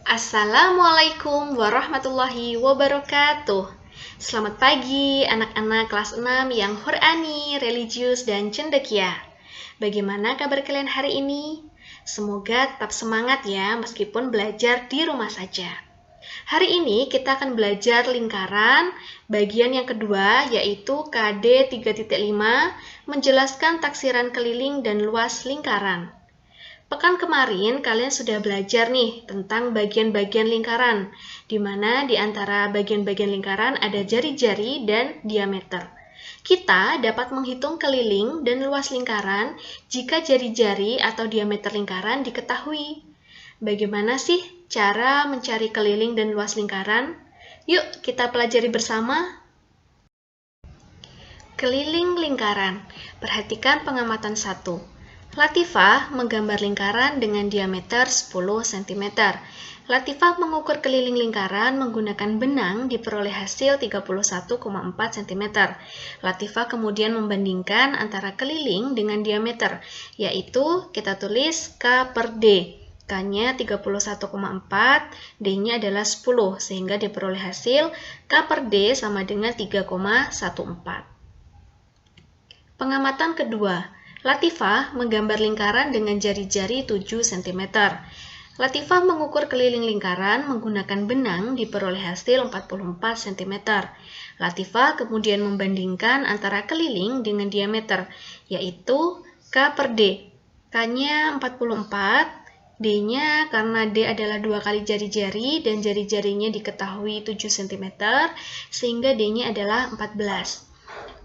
Assalamualaikum warahmatullahi wabarakatuh. Selamat pagi anak-anak kelas 6 yang Qur'ani, religius, dan cendekia. Bagaimana kabar kalian hari ini? Semoga tetap semangat ya meskipun belajar di rumah saja. Hari ini kita akan belajar lingkaran bagian yang kedua yaitu KD 3.5 menjelaskan taksiran keliling dan luas lingkaran. Pekan kemarin kalian sudah belajar nih tentang bagian-bagian lingkaran, di mana di antara bagian-bagian lingkaran ada jari-jari dan diameter. Kita dapat menghitung keliling dan luas lingkaran jika jari-jari atau diameter lingkaran diketahui. Bagaimana sih cara mencari keliling dan luas lingkaran? Yuk kita pelajari bersama. Keliling lingkaran. Perhatikan pengamatan 1. Latifah menggambar lingkaran dengan diameter 10 cm. Latifah mengukur keliling lingkaran menggunakan benang diperoleh hasil 31,4 cm. Latifah kemudian membandingkan antara keliling dengan diameter, yaitu kita tulis K per D. K-nya 31,4, D-nya adalah 10, sehingga diperoleh hasil K per D sama dengan 3,14. Pengamatan kedua. Latifah menggambar lingkaran dengan jari-jari 7 cm. Latifah mengukur keliling lingkaran menggunakan benang diperoleh hasil 44 cm. Latifah kemudian membandingkan antara keliling dengan diameter, yaitu K per D. K-nya 44, D-nya karena D adalah 2 kali jari-jari dan jari-jarinya diketahui 7 cm, sehingga D-nya adalah 14.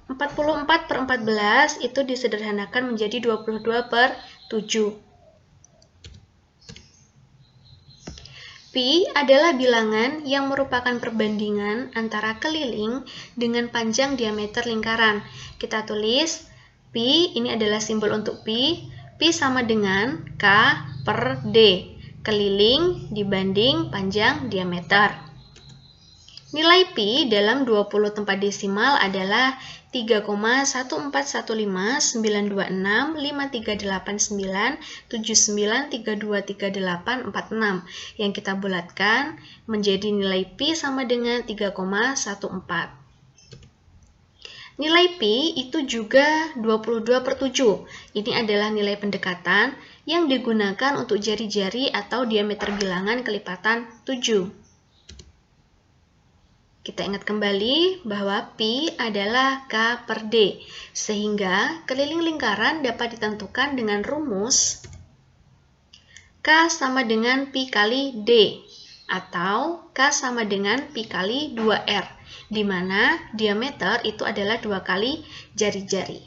44 per 14 itu disederhanakan menjadi 22 per 7. Pi adalah bilangan yang merupakan perbandingan antara keliling dengan panjang diameter lingkaran. Kita tulis Pi, ini adalah simbol untuk Pi. Pi sama dengan K per D. Keliling dibanding panjang diameter. Nilai Pi dalam 20 tempat desimal adalah 3,14159538979323846 yang kita bulatkan menjadi nilai Pi sama dengan 3,14. Nilai Pi itu juga 22 per 7. Ini adalah nilai pendekatan yang digunakan untuk jari-jari atau diameter bilangan kelipatan 7. Kita ingat kembali bahwa Pi adalah K per D, sehingga keliling lingkaran dapat ditentukan dengan rumus K sama dengan Pi kali D, atau K sama dengan Pi kali 2R, di mana diameter itu adalah 2 kali jari-jari.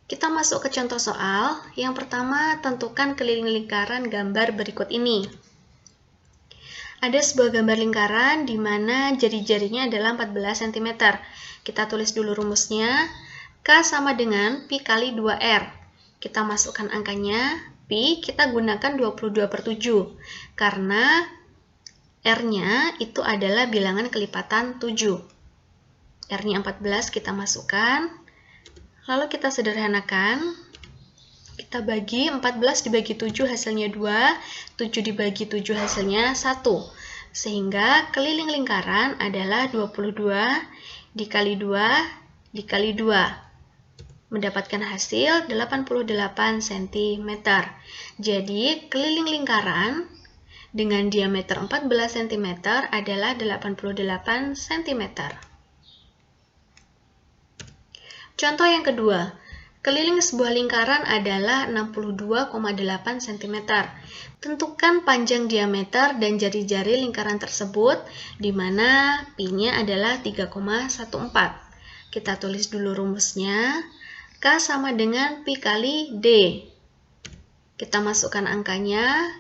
Kita masuk ke contoh soal. Yang pertama, tentukan keliling lingkaran gambar berikut ini. Ada sebuah gambar lingkaran di mana jari-jarinya adalah 14 cm. Kita tulis dulu rumusnya. K sama dengan Pi kali 2R. Kita masukkan angkanya. Pi kita gunakan 22 per 7. Karena R-nya itu adalah bilangan kelipatan 7. R-nya 14 kita masukkan. Lalu kita sederhanakan. Kita bagi 14 dibagi 7 hasilnya 2, 7 dibagi 7 hasilnya 1. Sehingga keliling lingkaran adalah 22 dikali 2 dikali 2. Mendapatkan hasil 88 cm. Jadi keliling lingkaran dengan diameter 14 cm adalah 88 cm. Contoh yang kedua. Keliling sebuah lingkaran adalah 62,8 cm. Tentukan panjang diameter dan jari-jari lingkaran tersebut, di mana Pi-nya adalah 3,14. Kita tulis dulu rumusnya. K sama dengan Pi kali D. Kita masukkan angkanya.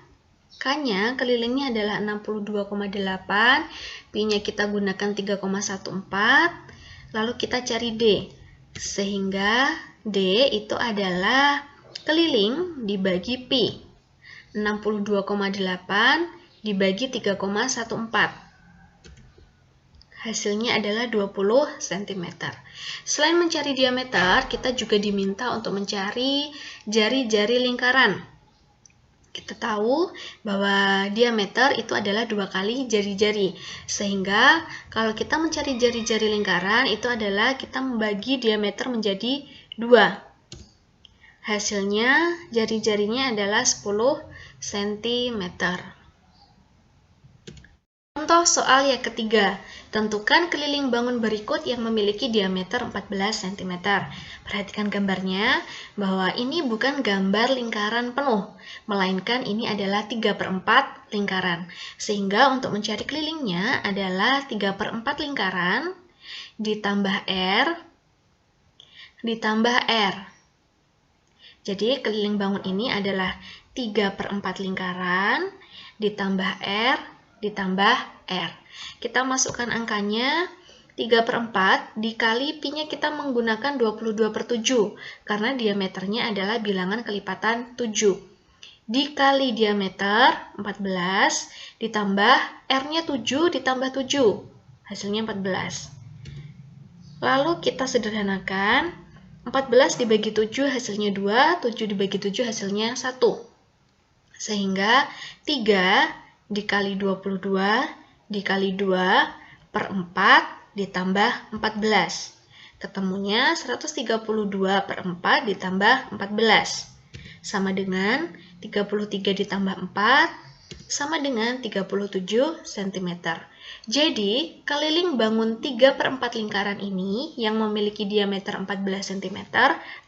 K-nya kelilingnya adalah 62,8. Pi-nya kita gunakan 3,14. Lalu kita cari D. Sehingga D itu adalah keliling dibagi Pi. 62,8 dibagi 3,14. Hasilnya adalah 20 cm. Selain mencari diameter, kita juga diminta untuk mencari jari-jari lingkaran. Kita tahu bahwa diameter itu adalah 2 kali jari-jari. Sehingga kalau kita mencari jari-jari lingkaran, itu adalah kita membagi diameter menjadi 2. Hasilnya jari-jarinya adalah 10 cm. Contoh soal yang ketiga, tentukan keliling bangun berikut yang memiliki diameter 14 cm. Perhatikan gambarnya, bahwa ini bukan gambar lingkaran penuh, melainkan ini adalah 3/4 lingkaran. Sehingga untuk mencari kelilingnya adalah 3/4 lingkaran ditambah R, ditambah R. Jadi keliling bangun ini adalah 3/4 lingkaran ditambah R ditambah R. Kita masukkan angkanya 3/4 dikali pi-nya kita menggunakan 22/7 karena diameternya adalah bilangan kelipatan 7. Dikali diameter 14 ditambah R-nya 7 ditambah 7. Hasilnya 14. Lalu kita sederhanakan, 14 dibagi 7 hasilnya 2, 7 dibagi 7 hasilnya 1. Sehingga 3 dikali 22 dikali 2/4 ditambah 14. Ketemunya 132/4 ditambah 14. Sama dengan 33 ditambah 4 sama dengan 37 cm. Jadi, keliling bangun 3/4 lingkaran ini yang memiliki diameter 14 cm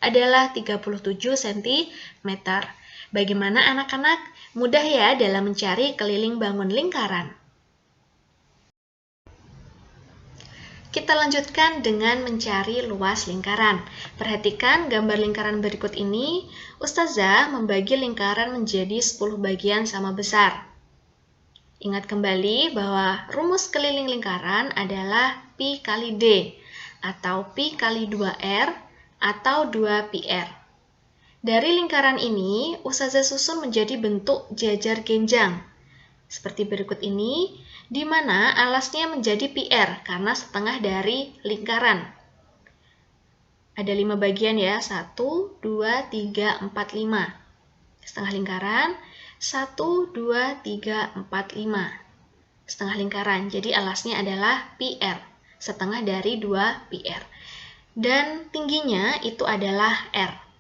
adalah 37 cm. Bagaimana anak-anak? Mudah ya dalam mencari keliling bangun lingkaran. Kita lanjutkan dengan mencari luas lingkaran. Perhatikan gambar lingkaran berikut ini. Ustazah membagi lingkaran menjadi 10 bagian sama besar. Ingat kembali bahwa rumus keliling lingkaran adalah pi kali D, atau pi kali 2R, atau 2πr. Dari lingkaran ini, Ustazah susun menjadi bentuk jajar genjang. Seperti berikut ini, di mana alasnya menjadi πr karena setengah dari lingkaran. Ada 5 bagian ya, 1, 2, 3, 4, 5. Setengah lingkaran, 1, 2, 3, 4, 5. Setengah lingkaran, jadi alasnya adalah πr, setengah dari 2πr. Dan tingginya itu adalah R.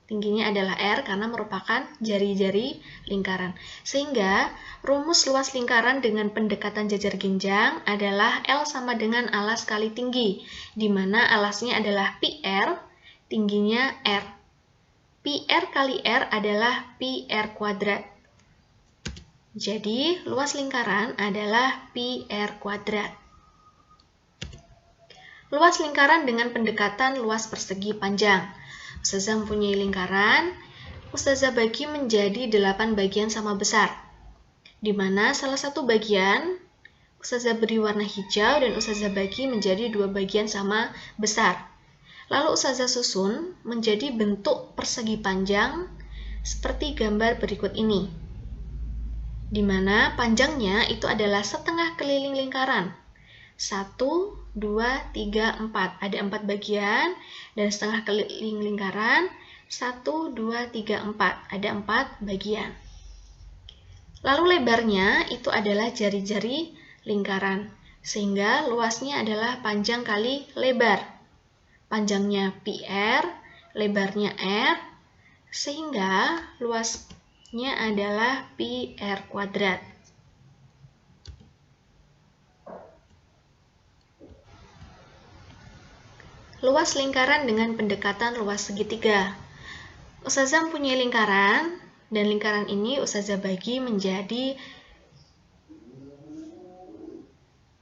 Tingginya adalah R karena merupakan jari-jari lingkaran. Sehingga rumus luas lingkaran dengan pendekatan jajar genjang adalah L sama dengan alas kali tinggi, di mana alasnya adalah πr, tingginya R. πr kali R adalah πr kuadrat. Jadi, luas lingkaran adalah πr kuadrat. Luas lingkaran dengan pendekatan luas persegi panjang. Ustazah mempunyai lingkaran, Ustazah bagi menjadi 8 bagian sama besar, di mana salah satu bagian Ustazah beri warna hijau dan Ustazah bagi menjadi 2 bagian sama besar. Lalu Ustazah susun menjadi bentuk persegi panjang seperti gambar berikut ini, di mana panjangnya itu adalah setengah keliling lingkaran. 1, 2, 3, 4. Ada 4 bagian dan setengah keliling lingkaran. 1, 2, 3, 4. Ada 4 bagian. Lalu lebarnya itu adalah jari-jari lingkaran. Sehingga luasnya adalah panjang kali lebar. Panjangnya πr, lebarnya R. Sehingga luasnya adalah πr kuadrat. Luas lingkaran dengan pendekatan luas segitiga. Ustazah mempunyai lingkaran, dan lingkaran ini Ustazah bagi menjadi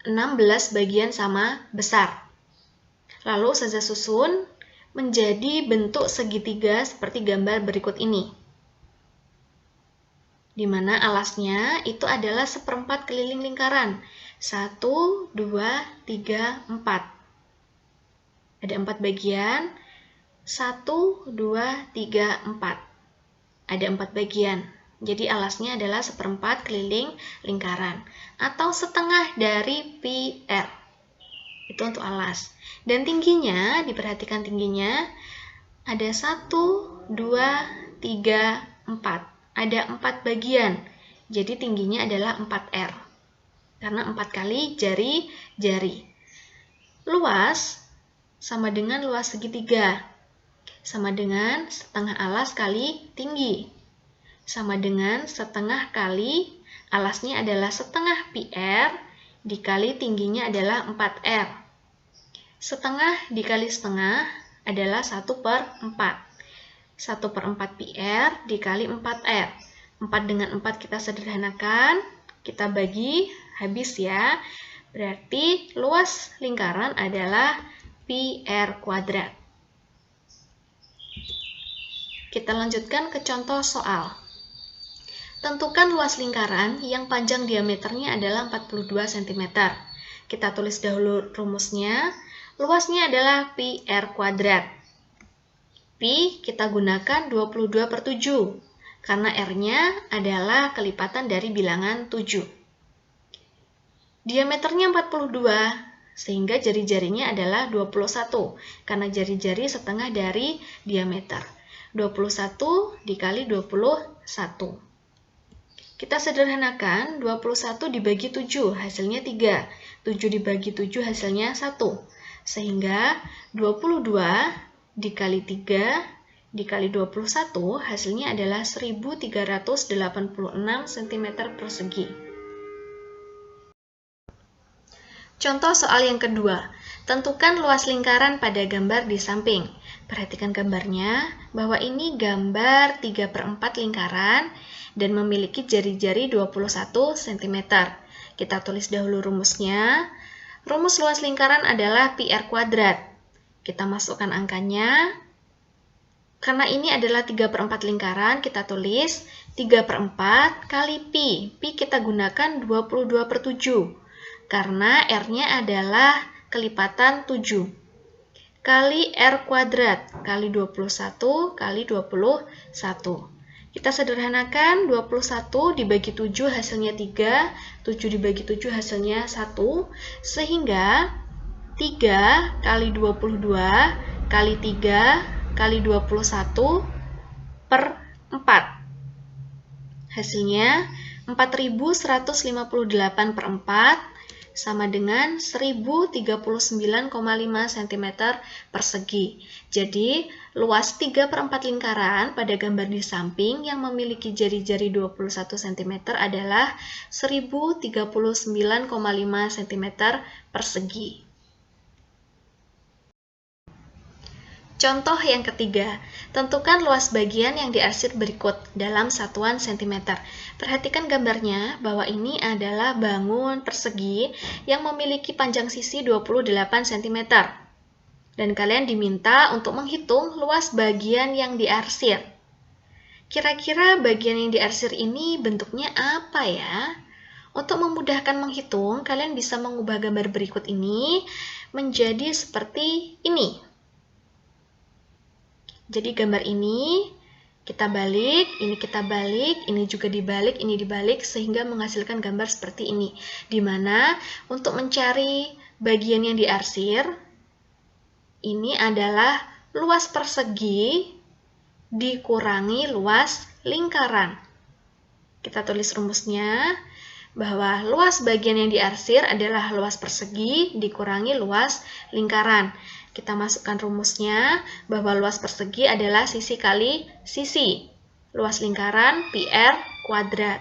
16 bagian sama besar. Lalu Ustazah susun menjadi bentuk segitiga seperti gambar berikut ini, di mana alasnya itu adalah 1/4 keliling lingkaran. 1, 2, 3, 4. Ada 4 bagian, 1, 2, 3, 4. Ada 4 bagian, jadi alasnya adalah 1/4 keliling lingkaran, atau setengah dari πr. Itu untuk alas. Dan tingginya, diperhatikan tingginya, ada 1, 2, 3, 4. ada 4 bagian. Jadi tingginya adalah 4R. Karena 4 kali jari-jari. Luas sama dengan luas segitiga. Sama dengan setengah alas kali tinggi. Sama dengan setengah kali alasnya adalah setengah PR dikali tingginya adalah 4R. Setengah dikali setengah adalah 1/4. 1/4 PR dikali 4R. 4 dengan 4 kita sederhanakan, kita bagi, habis ya. Berarti luas lingkaran adalah PR kuadrat. Kita lanjutkan ke contoh soal. Tentukan luas lingkaran yang panjang diameternya adalah 42 cm. Kita tulis dahulu rumusnya. Luasnya adalah PR kuadrat. Pi kita gunakan 22/7, karena R-nya adalah kelipatan dari bilangan 7. Diameternya 42, sehingga jari-jarinya adalah 21, karena jari-jari setengah dari diameter. 21 dikali 21. Kita sederhanakan, 21 dibagi 7, hasilnya 3. 7 dibagi 7, hasilnya 1. Sehingga 22 dikali 3 dikali 21, hasilnya adalah 1386 cm persegi. Contoh soal yang kedua. Tentukan luas lingkaran pada gambar di samping. Perhatikan gambarnya, bahwa ini gambar 3/4 lingkaran dan memiliki jari-jari 21 cm. Kita tulis dahulu rumusnya. Rumus luas lingkaran adalah PR kuadrat. Kita masukkan angkanya. Karena ini adalah 3/4 lingkaran, kita tulis 3/4 kali Pi. Pi kita gunakan 22/7. Karena R-nya adalah kelipatan 7. Kali R kuadrat, kali 21, kali 21. Kita sederhanakan, 21 dibagi 7 hasilnya 3, 7 dibagi 7 hasilnya 1, sehingga 3 kali 22 kali 3 kali 21 per 4. Hasilnya 4158/4 sama dengan 1039,5 cm persegi. Jadi, luas 3/4 lingkaran pada gambar di samping yang memiliki jari-jari 21 cm adalah 1039,5 cm persegi. Contoh yang ketiga, tentukan luas bagian yang diarsir berikut dalam satuan cm. Perhatikan gambarnya bahwa ini adalah bangun persegi yang memiliki panjang sisi 28 cm. Dan kalian diminta untuk menghitung luas bagian yang diarsir. Kira-kira bagian yang diarsir ini bentuknya apa ya? Untuk memudahkan menghitung, kalian bisa mengubah gambar berikut ini menjadi seperti ini. Jadi gambar ini kita balik, ini kita balik, ini juga dibalik, ini dibalik, sehingga menghasilkan gambar seperti ini. Di mana untuk mencari bagian yang diarsir, ini adalah luas persegi dikurangi luas lingkaran. Kita tulis rumusnya, bahwa luas bagian yang diarsir adalah luas persegi dikurangi luas lingkaran. Kita masukkan rumusnya bahwa luas persegi adalah sisi kali sisi. Luas lingkaran PR kuadrat.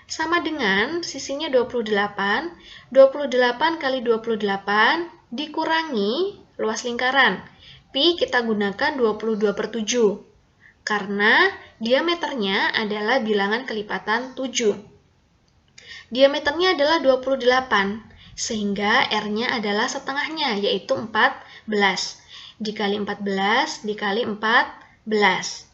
Sama dengan sisinya 28. 28 kali 28 dikurangi luas lingkaran. Pi kita gunakan 22/7. Karena diameternya adalah bilangan kelipatan 7. Diameternya adalah 28. Sehingga R-nya adalah setengahnya, yaitu 14. Dikali 14, dikali 14.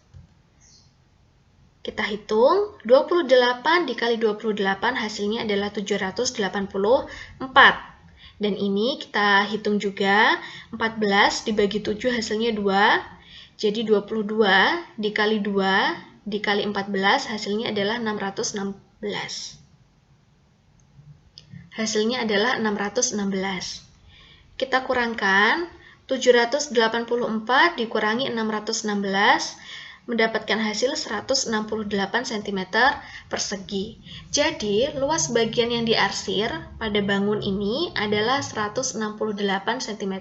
Kita hitung, 28 dikali 28 hasilnya adalah 784. Dan ini kita hitung juga, 14 dibagi 7 hasilnya 2. Jadi 22 dikali 2 dikali 14 hasilnya adalah 616. Hasilnya adalah 616. Kita kurangkan, 784 dikurangi 616 mendapatkan hasil 168 cm persegi. Jadi, luas bagian yang diarsir pada bangun ini adalah 168 cm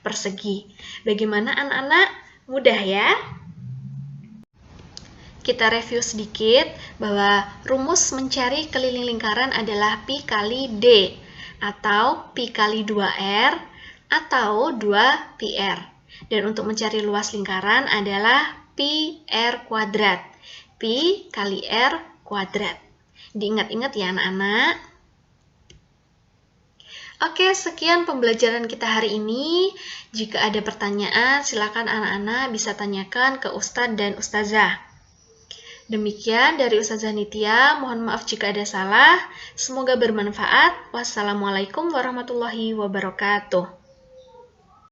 persegi. Bagaimana anak-anak? Mudah ya? Kita review sedikit bahwa rumus mencari keliling lingkaran adalah Pi kali D, atau Pi kali 2R, atau 2πr. Dan untuk mencari luas lingkaran adalah Pi R kuadrat. Pi kali R kuadrat. Diingat-ingat ya anak-anak. Oke, sekian pembelajaran kita hari ini. Jika ada pertanyaan, silakan anak-anak bisa tanyakan ke Ustadz dan Ustazah. Demikian dari Ustazah Nitya, mohon maaf jika ada salah. Semoga bermanfaat. Wassalamualaikum warahmatullahi wabarakatuh.